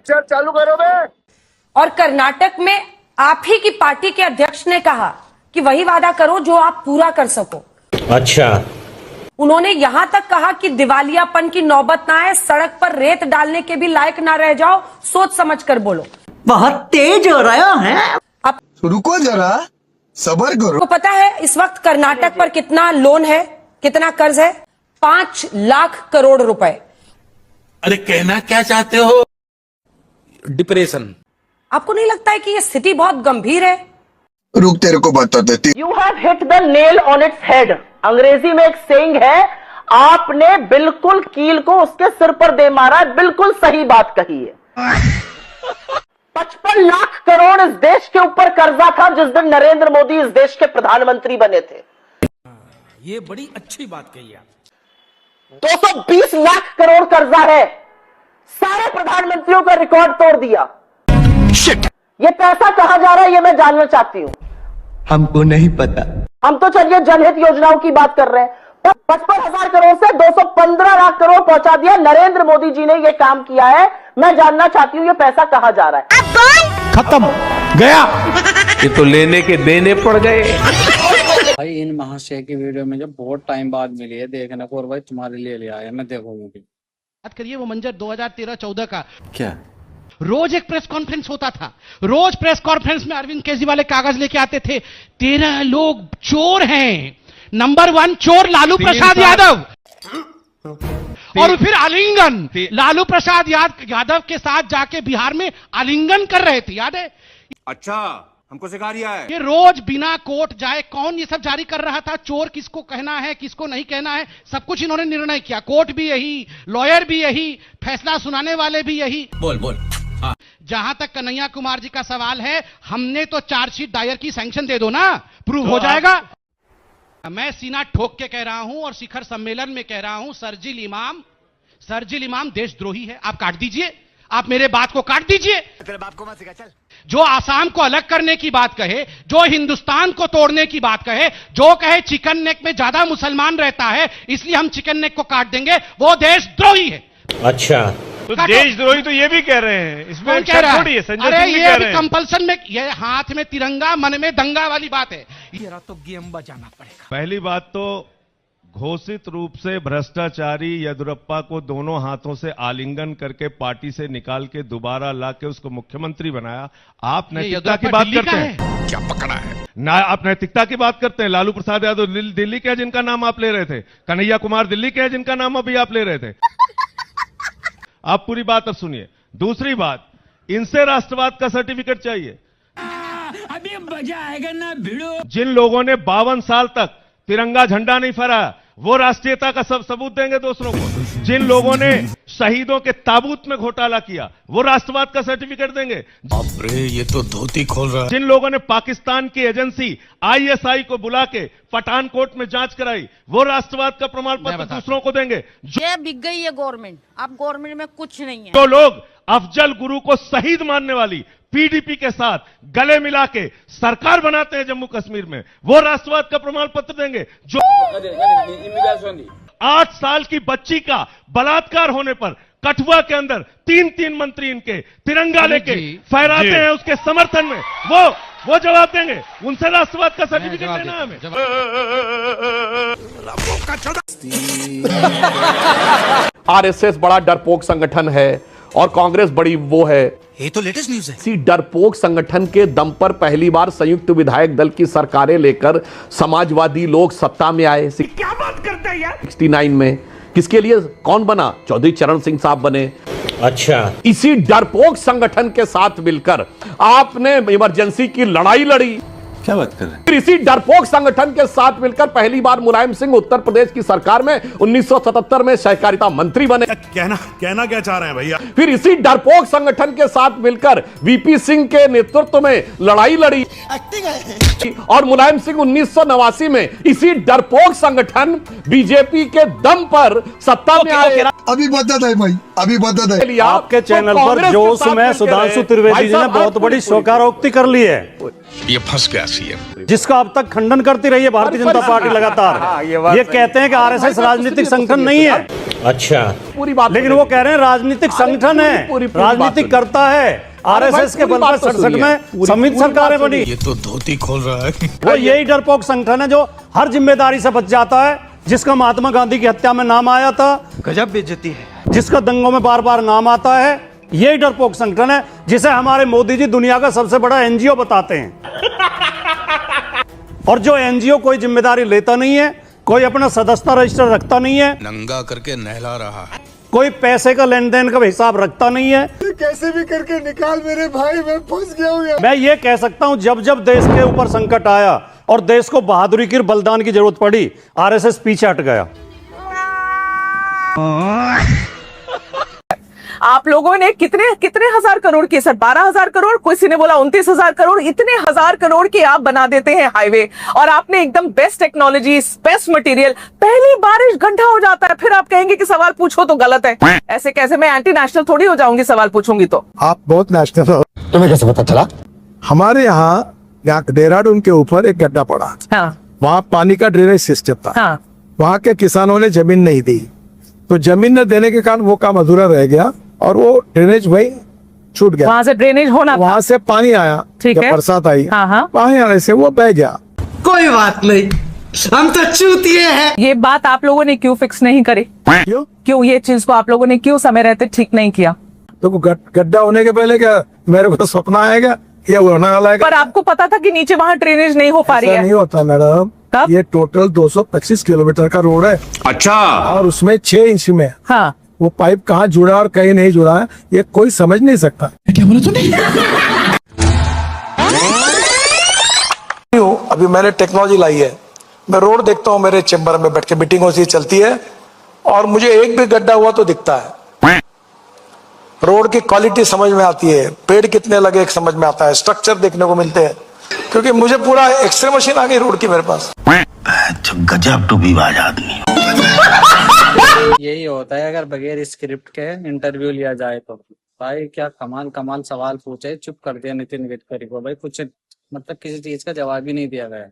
Picture चालू करो बे। और कर्नाटक में आप ही की पार्टी के अध्यक्ष ने कहा कि वही वादा करो जो आप पूरा कर सको। अच्छा। उन्होंने यहां तक कहा कि दिवालियापन की नौबत ना आए, सड़क पर रेत डालने के भी लायक ना रह जाओ, सोच समझ कर बोलो। बहुत तेज हो रहा है। आप रुको जरा, सब्र करो। को पता है इस वक्त कर्नाटक पर कितना लोन है, कितना कर्ज है? 5 लाख करोड़ रुपए। अरे कहना क्या चाहते हो? डिप्रेशन। आपको नहीं लगता है कि ये स्थिति बहुत गंभीर है? रुक, तेरे को बता देती। You have hit the nail on its head. अंग्रेजी में एक सेइंग है, आपने बिल्कुल कील को उसके सिर पर दे मारा। बिल्कुल सही बात कही है। 55 लाख करोड़ इस देश के ऊपर कर्जा था जिस दिन नरेंद्र मोदी इस देश के प्रधानमंत्री बने थे। ये बड़ी अच्छी बात कही आप। 220 लाख करोड़ कर्जा है। सारे प्रधानमंत्रियों का रिकॉर्ड तोड़ दिया। ये पैसा कहां जा रहा है, ये मैं जानना चाहती हूं। हमको नहीं पता। हम तो चलिए जनहित योजनाओं की बात कर रहे हैं। 55,000 करोड़ से 215 लाख करोड़ पहुंचा दिया। नरेंद्र मोदी जी ने यह काम किया है। मैं जानना चाहती हूं ये पैसा कहां जा रहा है। खत्म गया। ये तो लेने के देने पड़ गए। भाई इन महाशय की वीडियो मुझे बहुत टाइम बाद मिली है देखने को, और भाई तुम्हारे लिए ले आया मैं देखूंगी। बात करिए वो मंजर 2013-14 का। क्या? रोज एक प्रेस कॉन्फ्रेंस होता था। रोज प्रेस कॉन्फ्रेंस में अरविंद केजरीवाल एक कागज लेके आते थे, 13 लोग चोर हैं। नंबर 1 चोर लालू प्रसाद यादव। और फिर आलिंगन, लालू प्रसाद यादव के साथ जाके बिहार में आलिंगन कर रहे थे, याद है? अच्छा, हमको सिखा रिया है। ये रोज बिना कोर्ट जाए कौन ये सब जारी कर रहा था? चोर किसको कहना है, किसको नहीं कहना है, सब कुछ इन्होंने निर्णय किया। कोर्ट भी यही, लॉयर भी यही, फैसला सुनाने वाले भी यही। बोल। हाँ। जहां तक कन्हैया कुमार जी का सवाल है, हमने तो चार्जशीट दायर की, सैंक्शन दे दो ना, प्रूव हो जाएगा। मैं सीना ठोक के कह रहा हूं और शिखर सम्मेलन में कह रहा हूं, सरजिल इमाम देशद्रोही है। आप काट दीजिए, आप मेरे बात को काट दीजिए। तेरे बाप को मत सिखा, चल। जो आसाम को अलग करने की बात कहे, जो हिंदुस्तान को तोड़ने की बात कहे, जो कहे चिकन नेक में ज्यादा मुसलमान रहता है इसलिए हम चिकन नेक को काट देंगे, वो देशद्रोही है। अच्छा, तो देशद्रोही तो ये भी कह रहे हैं, इसमें कौन कह रहा है? संजय अरे सिंह भी ये कह रहे हैं। कंपल्सन में, ये हाथ में तिरंगा मन में दंगा वाली बात है। तेरा तो गेम बजाना पड़ेगा। पहली बात तो घोषित रूप से भ्रष्टाचारी येदियुरप्पा को दोनों हाथों से आलिंगन करके पार्टी से निकाल के दोबारा लाके उसको मुख्यमंत्री बनाया। आप नैतिकता की बात करते हैं, क्या पकड़ा है ना? आप नैतिकता की बात करते हैं। लालू प्रसाद यादव दिल्ली के हैं जिनका नाम आप ले रहे थे, कन्हैया कुमार दिल्ली के हैं जिनका नाम अभी आप ले रहे थे। आप पूरी बात अब सुनिए। दूसरी बात, इनसे राष्ट्रवाद का सर्टिफिकेट चाहिए। अभी मजा आएगा ना भिड़ो। जिन लोगों ने 52 साल तक तिरंगा झंडा नहीं फहराया, वो राष्ट्रीयता का सब सबूत देंगे दूसरों को। जिन लोगों ने शहीदों के ताबूत में घोटाला किया, वो राष्ट्रवाद का सर्टिफिकेट देंगे। बाप रे, ये तो धोती खोल रहा है। जिन लोगों ने पाकिस्तान की एजेंसी ISI को बुला के पठानकोट में जांच कराई, वो राष्ट्रवाद का प्रमाण पत्र दूसरों को देंगे। ये बिक गई है गवर्नमेंट, अब गवर्नमेंट में कुछ नहीं है। जो लोग अफजल गुरु को शहीद मानने वाली PDP के साथ गले मिला के सरकार बनाते हैं जम्मू कश्मीर में, वो राष्ट्रवाद का प्रमाण पत्र देंगे। जो 8 साल की बच्ची का बलात्कार होने पर कठुआ के अंदर 3 मंत्री इनके तिरंगा लेके फहराते हैं उसके समर्थन में, वो जवाब देंगे। उनसे राष्ट्रवाद का सर्टिफिकेट लेना है हमें। RSS बड़ा डरपोक संगठन है और कांग्रेस बड़ी वो है। ये तो लेटेस्ट न्यूज है। इसी डरपोक संगठन के दम पर पहली बार संयुक्त विधायक दल की सरकारें लेकर समाजवादी लोग सत्ता में आए। क्या बात करते हैं यार? 69 में किसके लिए कौन बना? चौधरी चरण सिंह साहब बने। अच्छा, इसी डरपोक संगठन के साथ मिलकर आपने इमरजेंसी की लड़ाई लड़ी। क्या बात कर रहे हैं? फिर इसी डरपोक संगठन के साथ मिलकर पहली बार मुलायम सिंह उत्तर प्रदेश की सरकार में 1977 में सहकारिता मंत्री बने। कहना क्या चाह रहे हैं भैया? फिर इसी डरपोक संगठन के साथ मिलकर VP सिंह के नेतृत्व में लड़ाई लड़ी और मुलायम सिंह 1989 में इसी डरपोक संगठन बीजेपी के दम पर सत्ता में आए। अभी बता है भाई, अभी बता है। आपके चैनल पर जोश में सुधांशु त्रिवेदी जी ने बहुत बड़ी स्वीकारोक्ति कर ली है। ये फंस गया सीएम। जिसका अब तक खंडन करती रही है भारतीय जनता पार्टी लगातार। ये कहते हैं कि आरएसएस राजनीतिक संगठन नहीं है। अच्छा, पूरी बात, लेकिन वो कह रहे हैं राजनीतिक संगठन है, राजनीतिक करता है। आरएसएस के बल पर 67 में संविधान सरकारें बनी। ये तो धोती खोल रहा है। वो यही डरपोक संगठन है जो हर जिम्मेदारी से बच जाता है, जिसका महात्मा गांधी की हत्या में नाम आया था, गजब बेइज्जती है, जिसका दंगों में बार बार नाम आता है। यही डरपोक संगठन है जिसे हमारे मोदी जी दुनिया का सबसे बड़ा एनजीओ बताते हैं। और जो एनजीओ कोई जिम्मेदारी लेता नहीं है, कोई अपना सदस्यता रजिस्टर रखता नहीं है, नंगा करके नहला रहा है, कोई पैसे का लेन देन का हिसाब रखता नहीं है। कैसे भी करके निकाल मेरे भाई, मैं फंस गया हूँ। मैं ये कह सकता हूं, जब जब देश के ऊपर संकट आया और देश को बहादुरी की बलिदान की जरूरत पड़ी, आरएसएस पीछे हट गया। आप लोगों ने कितने कितने हजार करोड़ के, सर 12,000 करोड़, किसी ने बोला 29,000 करोड़, इतने हजार करोड़ के आप बना देते हैं हाईवे, और आपने एकदम बेस्ट टेक्नोलॉजी, बेस्ट मटेरियल, पहली बारिश गड्ढा हो जाता है, फिर आप कहेंगे कि सवाल पूछो तो गलत है। ऐसे कैसे? मैं एंटी नेशनल थोड़ी हो जाऊंगी सवाल पूछूंगी तो। आप बहुत नेशनल हो। तुम्हें कैसे पता चला? हमारे यहाँ देहरादून के ऊपर एक गड्ढा पड़ा, हाँ, वहाँ पानी का ड्रेनेज सिस्टम था, हाँ, वहाँ के किसानों ने जमीन नहीं दी, तो जमीन न देने के कारण वो काम अधूरा रह गया और वो ड्रेनेज वही छूट गया। वहाँ से ड्रेनेज होना, वहाँ से पानी आया, ठीक है, बरसात आई, हाँ, हाँ, पानी आने से वो बह गया। कोई बात नहीं, हम तो चूतिए हैं। ये बात आप लोगों ने क्यों फिक्स नहीं करी? क्यों ये चीज को आप लोगों ने क्यों समय रहते ठीक नहीं किया? तो गड्ढा होने के पहले क्या मेरे को सपना आएगा ये होने वाला है? पर आपको पता था कि नीचे वहाँ ड्रेनेज नहीं हो पा रही है? नहीं होता मैडम, ये टोटल 225 किलोमीटर का रोड है। अच्छा, और उसमें 6 इंच में, हाँ, वो पाइप कहाँ जुड़ा और कहीं नहीं जुड़ा है, ये कोई समझ नहीं सकता। क्या बोला तूने? अभी मैंने टेक्नोलॉजी लाई है, मैं रोड देखता हूँ, मेरे चेम्बर में बैठ के मीटिंग होती चलती है, और मुझे एक भी गड्ढा हुआ तो दिखता है। रोड की क्वालिटी समझ में आती है, पेड़ कितने लगे समझ में आता है, स्ट्रक्चर देखने को मिलते हैं, क्योंकि मुझे पूरा एक्सरे मशीन आ गई रोड की मेरे पास। गजब टू विवाद आदमी। यही होता है अगर बगैर स्क्रिप्ट के इंटरव्यू लिया जाए तो। भाई क्या कमाल कमाल सवाल पूछे, चुप कर दिया नितिन गडकरी को। भाई कुछ मतलब किसी चीज का जवाब ही नहीं दिया गया।